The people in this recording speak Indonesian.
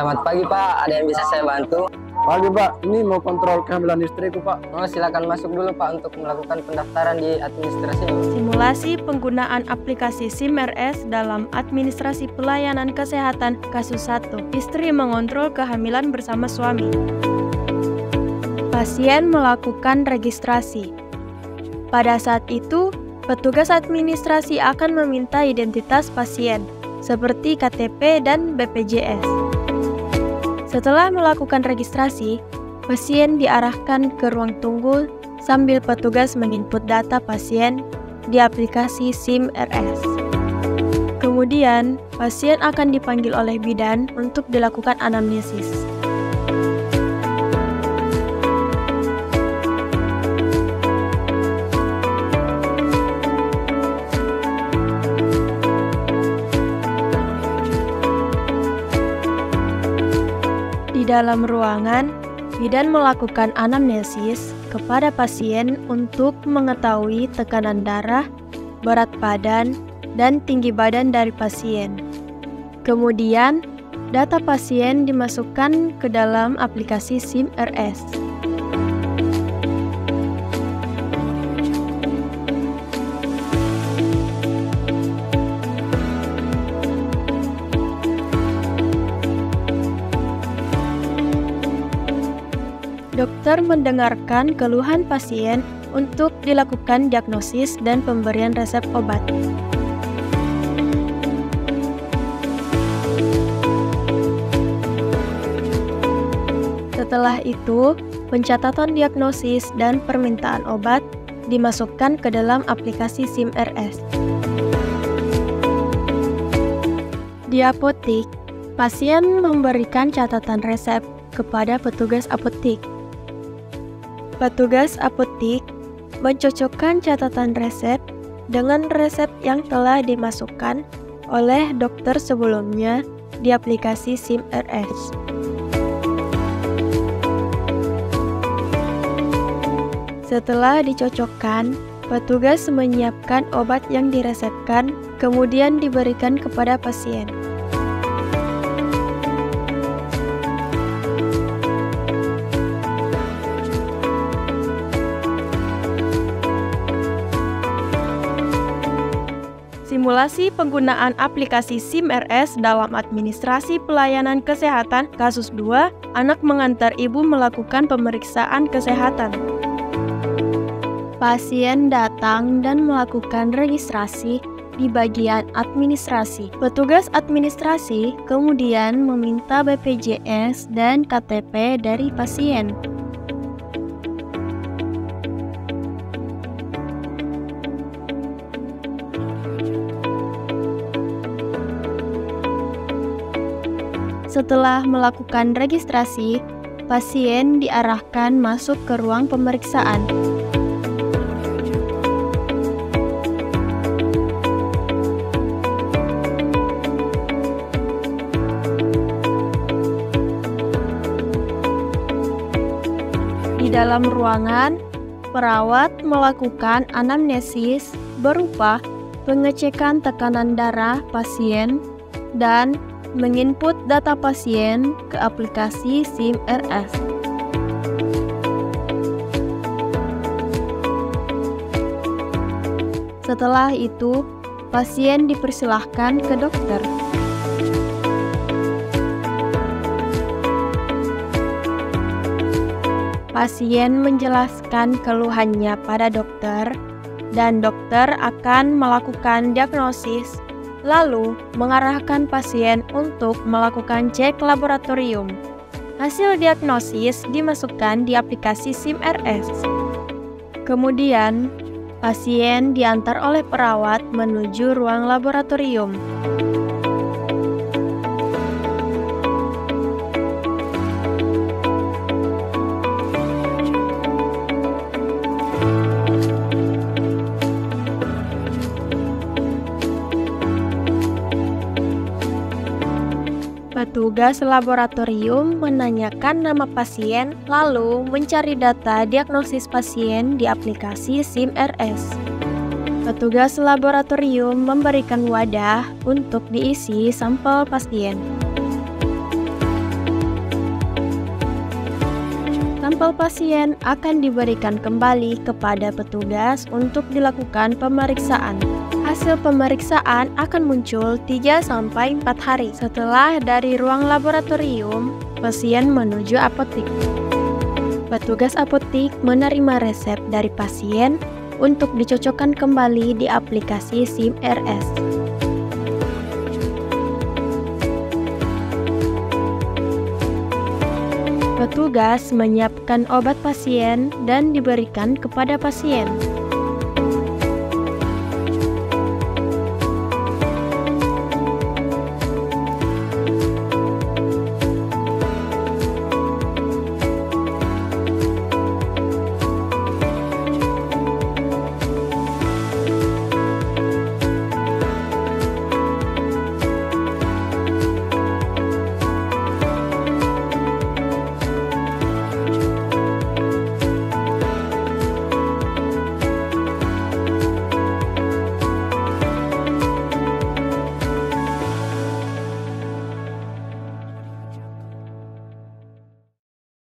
Selamat pagi Pak, ada yang bisa saya bantu? Pagi Pak, ini mau kontrol kehamilan istriku Pak. Oh, silakan masuk dulu Pak untuk melakukan pendaftaran di administrasi. Simulasi penggunaan aplikasi SIM-RS dalam administrasi pelayanan kesehatan kasus 1. Istri mengontrol kehamilan bersama suami. Pasien melakukan registrasi. Pada saat itu, petugas administrasi akan meminta identitas pasien, seperti KTP dan BPJS. Setelah melakukan registrasi, pasien diarahkan ke ruang tunggu sambil petugas menginput data pasien di aplikasi SIM-RS. Kemudian, pasien akan dipanggil oleh bidan untuk dilakukan anamnesis. Di dalam ruangan, bidan melakukan anamnesis kepada pasien untuk mengetahui tekanan darah, berat badan, dan tinggi badan dari pasien. Kemudian, data pasien dimasukkan ke dalam aplikasi SIM-RS. Dokter mendengarkan keluhan pasien untuk dilakukan diagnosis dan pemberian resep obat. Setelah itu, pencatatan diagnosis dan permintaan obat dimasukkan ke dalam aplikasi SIM-RS. Di apotik, pasien memberikan catatan resep kepada petugas apotik. Petugas apotik mencocokkan catatan resep dengan resep yang telah dimasukkan oleh dokter sebelumnya di aplikasi SIM-RS. Setelah dicocokkan, petugas menyiapkan obat yang diresepkan, kemudian diberikan kepada pasien. Simulasi penggunaan aplikasi SIM-RS dalam administrasi pelayanan kesehatan kasus 2, anak mengantar ibu melakukan pemeriksaan kesehatan. Pasien datang dan melakukan registrasi di bagian administrasi. Petugas administrasi kemudian meminta BPJS dan KTP dari pasien. Setelah melakukan registrasi, pasien diarahkan masuk ke ruang pemeriksaan. Di dalam ruangan, perawat melakukan anamnesis berupa pengecekan tekanan darah pasien dan menginput data pasien ke aplikasi SIM-RS. Setelah itu, pasien dipersilahkan ke dokter. Pasien menjelaskan keluhannya pada dokter, dan dokter akan melakukan diagnosis lalu mengarahkan pasien untuk melakukan cek laboratorium. Hasil diagnosis dimasukkan di aplikasi SIM-RS. Kemudian, pasien diantar oleh perawat menuju ruang laboratorium. Petugas laboratorium menanyakan nama pasien, lalu mencari data diagnosis pasien di aplikasi SIM-RS. Petugas laboratorium memberikan wadah untuk diisi sampel pasien. sampel pasien akan diberikan kembali kepada petugas untuk dilakukan pemeriksaan. Hasil pemeriksaan akan muncul 3-4 hari setelah dari ruang laboratorium pasien menuju apotik. Petugas apotik menerima resep dari pasien untuk dicocokkan kembali di aplikasi SIM-RS. Petugas menyiapkan obat pasien dan diberikan kepada pasien.